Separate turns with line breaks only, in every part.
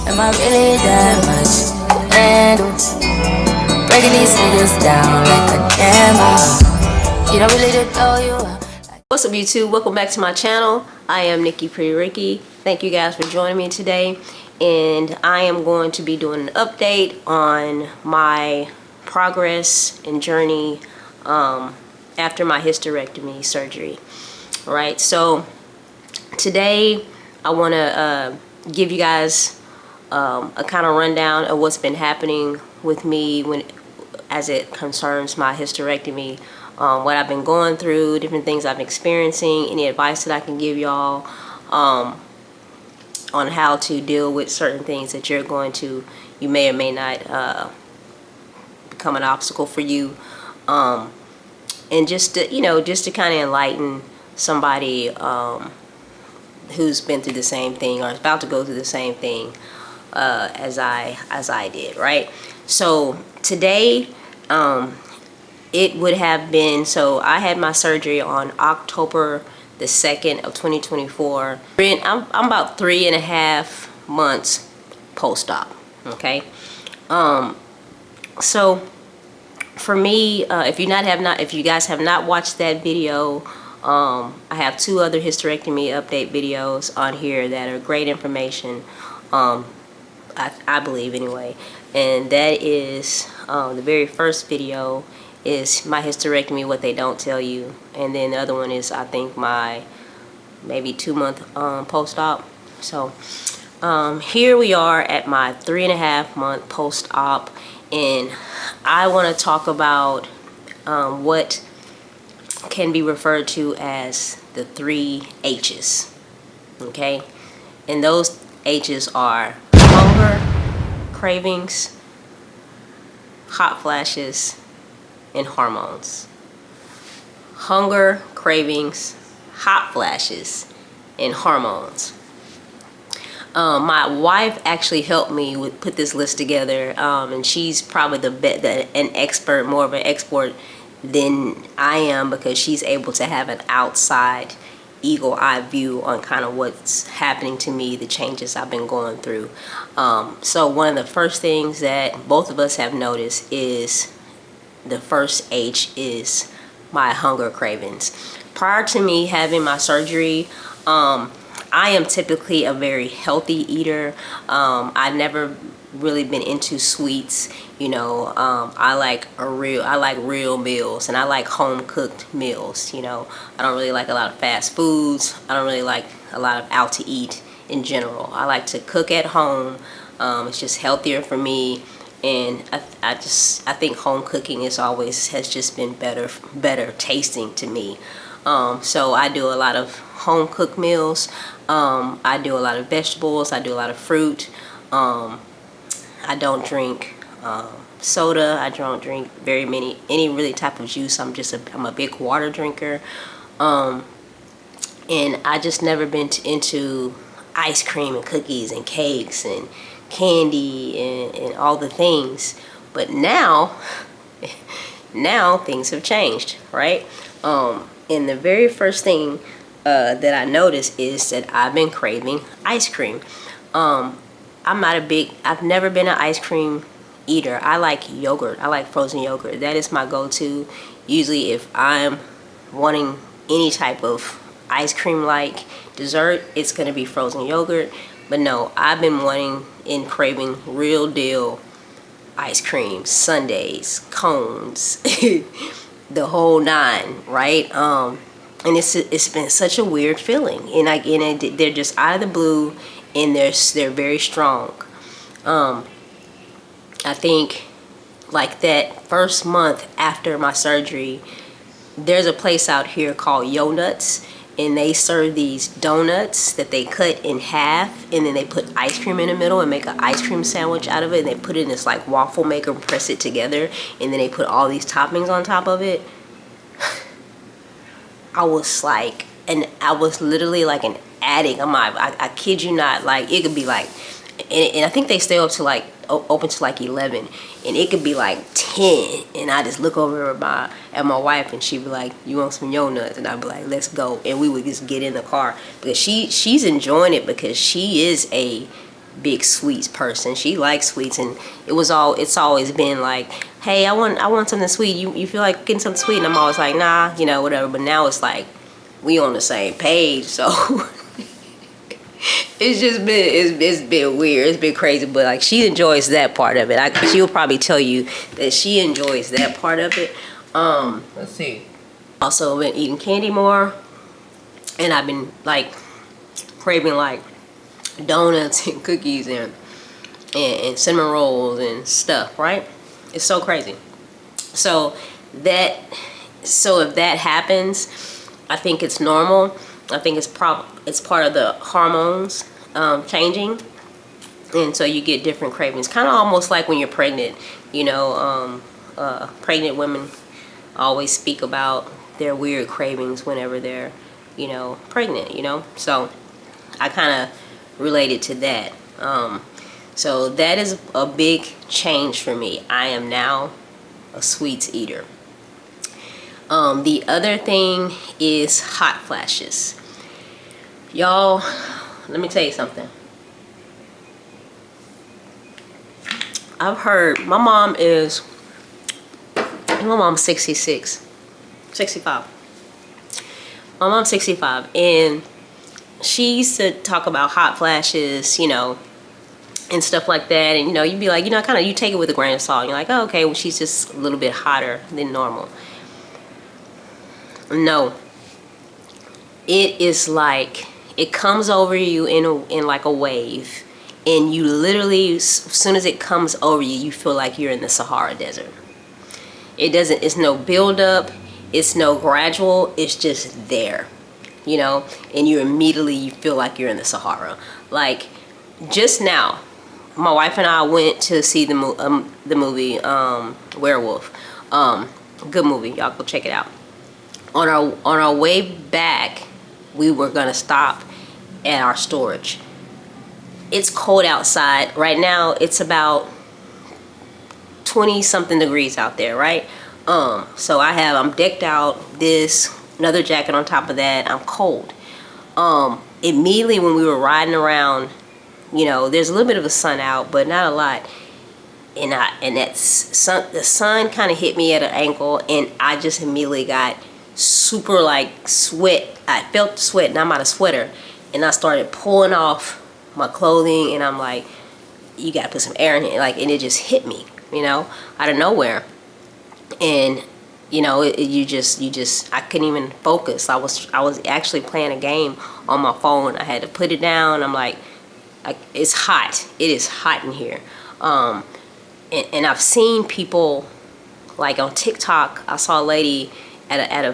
Am I really that much to handle? Breaking these niggas down like a camel. You don't really know you are.
What's up, YouTube? Welcome back to my channel. I am Nikki Pretty Ricky. Thank you guys for joining me today, and I am going to be doing an update on my progress and journey after my hysterectomy surgery. All right, so today I want to give you guys a kind of rundown of what's been happening with me as it concerns my hysterectomy, what I've been going through, different things I've been experiencing, any advice that I can give y'all on how to deal with certain things that you may or may not become an obstacle for you, and just to kind of enlighten somebody who's been through the same thing or is about to go through the same thing as I did, right? So today, it would have been, so I had my surgery on October the 2nd of 2024. I'm about 3.5 months post-op, okay? So for me, if you guys have not watched that video, I have 2 other hysterectomy update videos on here that are great information, I believe anyway. And that is the very first video is my hysterectomy, what they don't tell you, and then the other one is, I think, my maybe 2-month post-op. So here we are at my 3.5 month post-op, and I want to talk about what can be referred to as the 3 H's, okay? And those H's are hunger, cravings, hot flashes, and hormones. Hunger, cravings, hot flashes, and hormones. My wife actually helped me put this list together, and she's probably more of an expert than I am, because she's able to have an outside eagle eye view on kind of what's happening to me, the changes I've been going through. So one of the first things that both of us have noticed is the first H is my hunger cravings. Prior to me having my surgery, I am typically a very healthy eater. I've never really been into sweets. I like real meals, and I like home cooked meals. I don't really like a lot of fast foods. I don't really like a lot of out to eat in general. I like to cook at home. It's just healthier for me, and I think home cooking has just been better tasting to me. So I do a lot of home cooked meals. I do a lot of vegetables. I do a lot of fruit. I don't drink soda. I don't drink any really type of juice. I'm a big water drinker. And I just never been into ice cream and cookies and cakes and candy and all the things. But now things have changed, right? And the very first thing that I noticed is that I've been craving ice cream. I've never been an ice cream eater. I like yogurt. I like frozen yogurt. That is my go-to. Usually if I'm wanting any type of ice cream like dessert, it's going to be frozen yogurt. But no, I've been craving real deal ice cream, sundaes, cones, the whole 9, right? And it's been such a weird feeling, and they're just out of the blue, and they're very strong. I think like that first month after my surgery, there's a place out here called Yo Nuts, and they serve these donuts that they cut in half, and then they put ice cream in the middle and make an ice cream sandwich out of it, and they put it in this like waffle maker and press it together, and then they put all these toppings on top of it. I was literally like an addict. I kid you not. Like, it could be like, and I think they stay up to like open to like 11, and it could be like 10, and I just look over at my wife, and she'd be like, "You want some Yo Nuts?" And I'd be like, "Let's go." And we would just get in the car, because she's enjoying it, because she is a big sweets person. She likes sweets, and it's always been like, hey, I want something sweet. You feel like getting something sweet? And I'm always like, nah, whatever. But now it's like we on the same page, so it's been weird. It's been crazy, but like she enjoys that part of it. She'll probably tell you that she enjoys that part of it. Let's see. Also been eating candy more, and I've been like craving like donuts and cookies and cinnamon rolls and stuff, right? It's so crazy. So if that happens, I think it's normal. I think it's part of the hormones changing, and so you get different cravings. Kind of almost like when you're pregnant. Pregnant women always speak about their weird cravings whenever they're, pregnant. So I kind of related to that. So that is a big change for me. I am now a sweets eater. The other thing is hot flashes. Y'all, let me tell you something. I've heard, my mom's 66, 65. My mom's 65, and she used to talk about hot flashes, and stuff like that. And, you'd be like, kind of, you take it with a grain of salt. You're like, oh, okay, well, she's just a little bit hotter than normal. No. It is like, it comes over you in like a wave. And you literally, as soon as it comes over you, you feel like you're in the Sahara Desert. It's no build-up. It's no gradual. It's just there. And you feel like you're in the Sahara. Like, just now, my wife and I went to see the movie Werewolf. Good movie. Y'all go check it out. On our way back, we were gonna stop at our storage. It's cold outside right now. It's about 20 something degrees out there, right? So I'm decked out. Another jacket on top of that. I'm cold. Immediately when we were riding around, there's a little bit of the sun out, but not a lot. And the sun kind of hit me at an ankle, and I just immediately got super like sweat. I felt sweat, and I'm out of sweater, and I started pulling off my clothing, and I'm like, you gotta put some air in it, and it just hit me, out of nowhere. And I couldn't even focus. I was actually playing a game on my phone. I had to put it down. I'm like, it's hot. It is hot in here. And I've seen people, like on TikTok, I saw a lady at a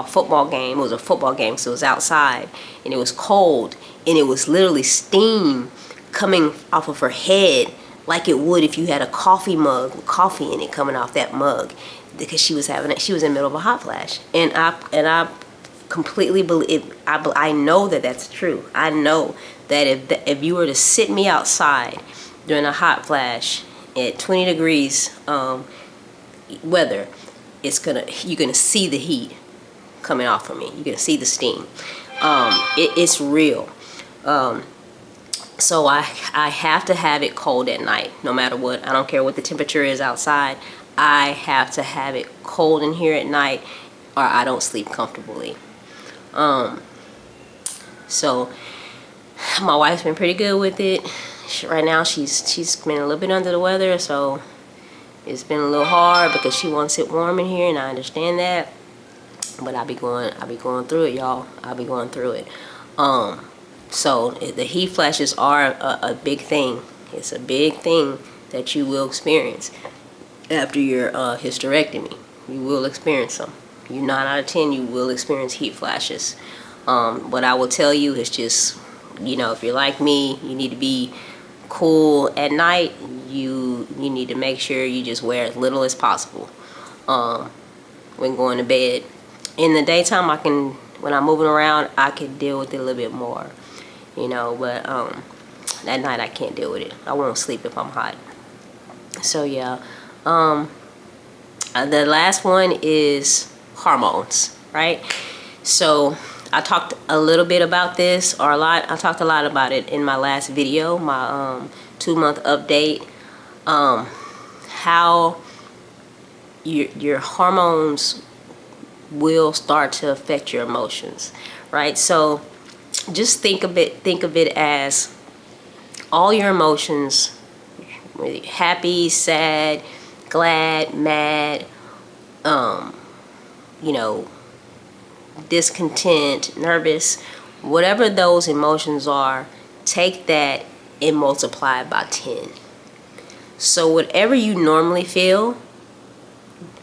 football game. It was a football game, so it was outside, and it was cold, and it was literally steam coming off of her head like it would if you had a coffee mug with coffee in it coming off that mug, because she was in the middle of a hot flash. And I completely believe, I know that that's true. I know that if you were to sit me outside during a hot flash at 20 degrees weather, you're gonna see the heat coming off of me. You're gonna see the steam. It's real. So I have to have it cold at night, no matter what. I don't care what the temperature is outside. I have to have it cold in here at night, or I don't sleep comfortably. So my wife's been pretty good with it. Right now she's been a little bit under the weather, so it's been a little hard because she wants it warm in here, and I understand that. But I'll be going through it, y'all. I'll be going through it. So the heat flashes are a big thing. It's a big thing that you will experience after your hysterectomy. You will experience them. 9 out of 10, you will experience heat flashes. What I will tell you is just, if you're like me, you need to be cool at night. You need to make sure you just wear as little as possible when going to bed. In the daytime, when I'm moving around, I can deal with it a little bit more, but at night I can't deal with it. I won't sleep if I'm hot. So yeah, the last one is hormones, right? So I talked a little bit about this, or a lot. I talked a lot about it in my last video, my 2-month update. How your hormones will start to affect your emotions, right? So just think of it as all your emotions, happy, sad, glad, mad, you know, discontent, nervous, whatever those emotions are, take that and multiply it by 10. So whatever you normally feel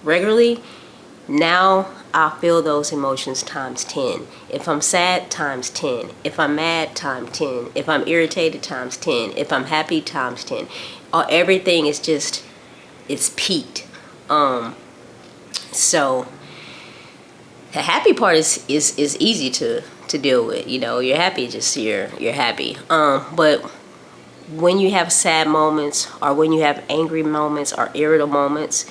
regularly, now I'll feel those emotions times 10. If I'm sad, times 10. If I'm mad, times 10. If I'm irritated, times 10. If I'm happy, times 10. Everything is just, it's peaked. So the happy part is easy to deal with. You know, you're happy, just you're happy. But when you have sad moments, or when you have angry moments or irritable moments,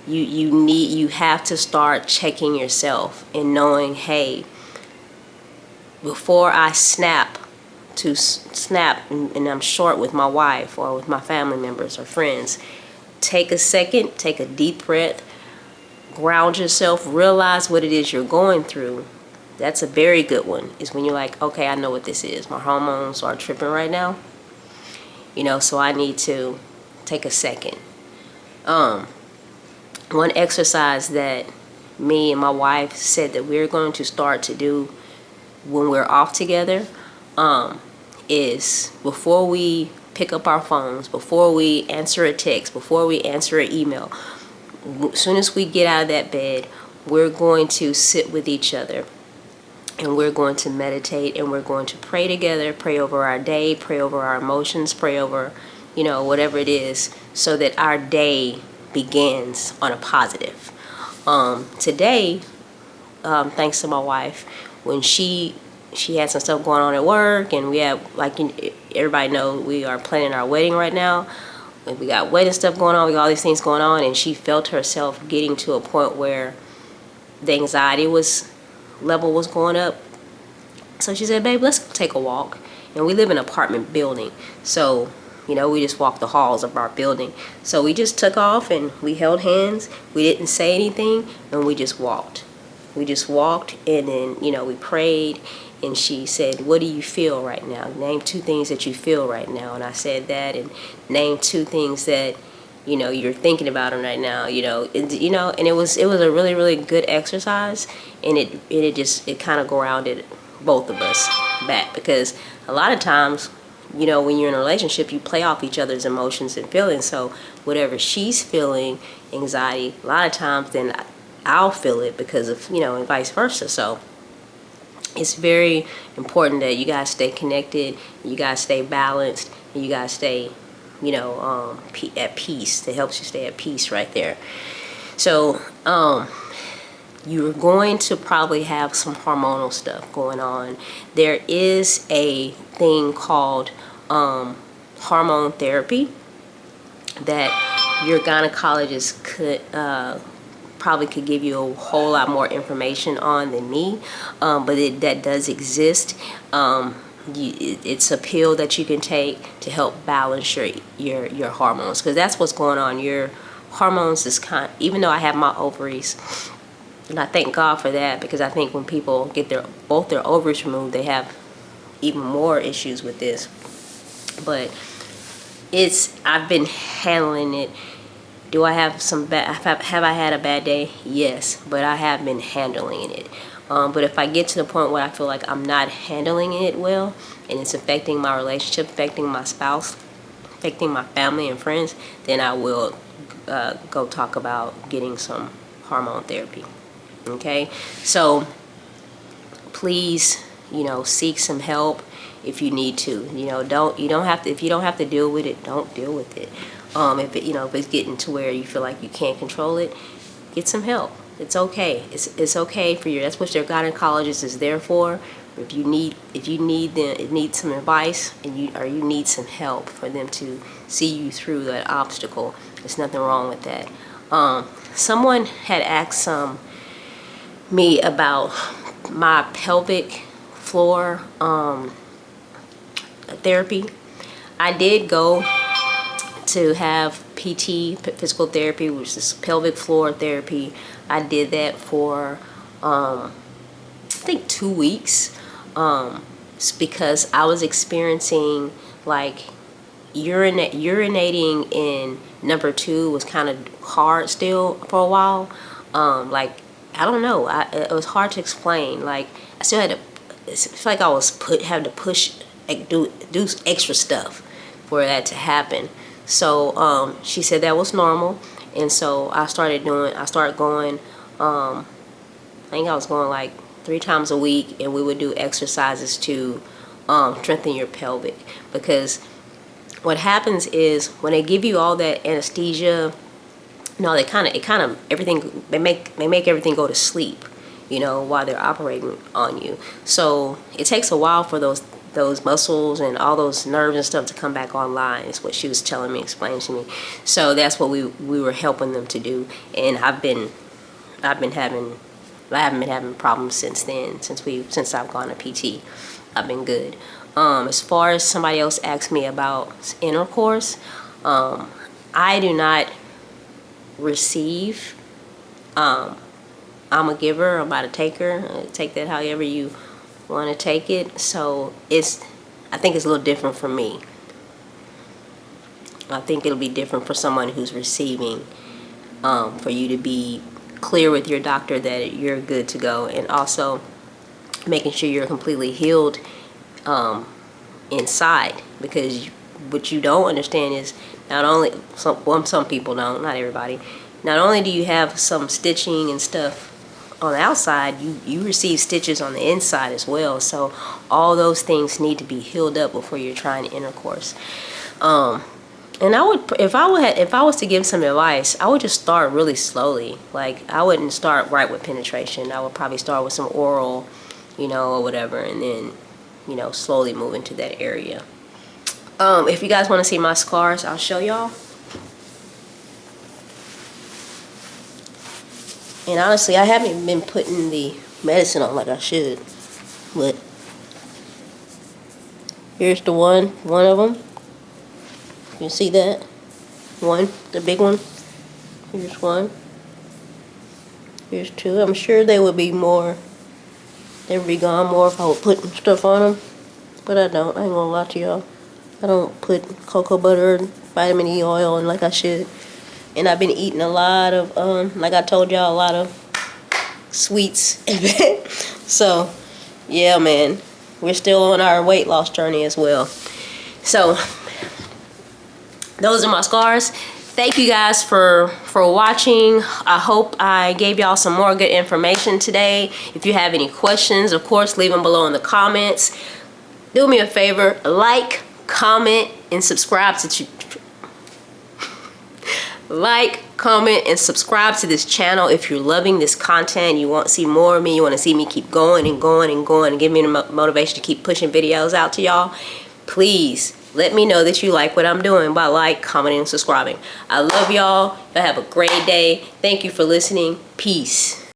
you have to start checking yourself and knowing, hey, before I snap and I'm short with my wife or with my family members or friends, take a second, take a deep breath, ground yourself, realize what it is you're going through. That's a very good one, is when you're like, okay, I know what this is. My hormones are tripping right now. You know, so I need to take a second. One exercise that me and my wife said that we're going to start to do when we're off together, is before we pick up our phones, before we answer a text, before we answer an email, as soon as we get out of that bed, we're going to sit with each other and we're going to meditate and we're going to pray together, pray over our day, pray over our emotions, pray over, you know, whatever it is, so that our day begins on a positive. Today, thanks to my wife, when she had some stuff going on at work, and we have, like, everybody knows, we are planning our wedding right now. We got wedding stuff going on, we got all these things going on, and she felt herself getting to a point where the anxiety level was going up. So she said, babe, let's go take a walk. And we live in an apartment building, so, you know, we just walked the halls of our building. So we just took off and we held hands. We didn't say anything, and we just walked. We just walked, and then, you know, we prayed. And she said, what do you feel right now? Name 2 things that you feel right now. And I said that, and name 2 things that, you know, you're thinking about them right now. And it was a really, really good exercise, and it kind of grounded both of us back, because a lot of times, you know, when you're in a relationship, you play off each other's emotions and feelings. So whatever she's feeling, anxiety, a lot of times then I'll feel it because of, you know, and vice versa. So it's very important that you guys stay connected, you guys stay balanced, and you guys stay, you know, at peace. It helps you stay at peace right there. So you're going to probably have some hormonal stuff going on. There is a thing called hormone therapy that your gynecologist probably could give you a whole lot more information on than me, but that does exist. It's a pill that you can take to help balance your hormones, because that's what's going on. Your hormones is even though I have my ovaries, and I thank God for that, because I think when people get both their ovaries removed, they have even more issues with this. But I've been handling it. Do I have have I had a bad day? Yes, but I have been handling it. But if I get to the point where I feel like I'm not handling it well, and it's affecting my relationship, affecting my spouse, affecting my family and friends, then I will go talk about getting some hormone therapy. Okay, so please, you know, seek some help if you need to. You know, if you don't have to deal with it, don't deal with it. If it's getting to where you feel like you can't control it, get some help. It's okay. It's okay for you. That's what your gynecologist is there for. If you need some advice, and you need some help for them to see you through that obstacle, there's nothing wrong with that. Someone had asked me about my pelvic floor therapy. I did go to have PT, physical therapy, which is pelvic floor therapy. I did that for I think 2 weeks. It's because I was experiencing like urinating in number 2 was kind of hard still for a while. Like, I don't know, it was hard to explain. Like, I still had to, it's like I was had to push, like, do extra stuff for that to happen. So she said that was normal, and so I started going. I think I was going like 3 times a week, and we would do exercises to strengthen your pelvic, because what happens is when they give you all that anesthesia, they make everything go to sleep, while they're operating on you. So it takes a while for those muscles and all those nerves and stuff to come back online, is what she was explaining to me. So that's what we were helping them to do. And I haven't been having problems since then, since I've gone to PT. I've been good. As far as somebody else asked me about intercourse, I do not receive. I'm a giver, I'm not a taker. Take that however you want to take it. So I think it's a little different for me. I think it'll be different for someone who's receiving, for you to be clear with your doctor that you're good to go, and also making sure you're completely healed inside, because what you don't understand is not only some people don't, not everybody, not only do you have some stitching and stuff on the outside, you receive stitches on the inside as well. So all those things need to be healed up before you're trying intercourse. And I would, if I was to give some advice, I would just start really slowly. Like, I wouldn't start right with penetration. I would probably start with some oral, or whatever, and then, slowly move into that area. If you guys want to see my scars, I'll show y'all. And honestly, I haven't been putting the medicine on like I should. But here's the one of them. You see that? One, the big one. Here's one. Here's 2. I'm sure they would be more. They would be gone more if I would put stuff on them. But I don't. I ain't gonna lie to y'all. I don't put cocoa butter and vitamin E oil in like I should. And I've been eating a lot of, like I told y'all, a lot of sweets. So, yeah, man. We're still on our weight loss journey as well. So, those are my scars. Thank you guys for watching. I hope I gave y'all some more good information today. If you have any questions, of course, leave them below in the comments. Do me a favor, like, comment, and subscribe to this channel if you're loving this content. You want to see more of me. You want to see me keep going and going and going and give me the motivation to keep pushing videos out to y'all. Please let me know that you like what I'm doing by commenting, and subscribing. I love y'all. Y'all have a great day. Thank you for listening. Peace.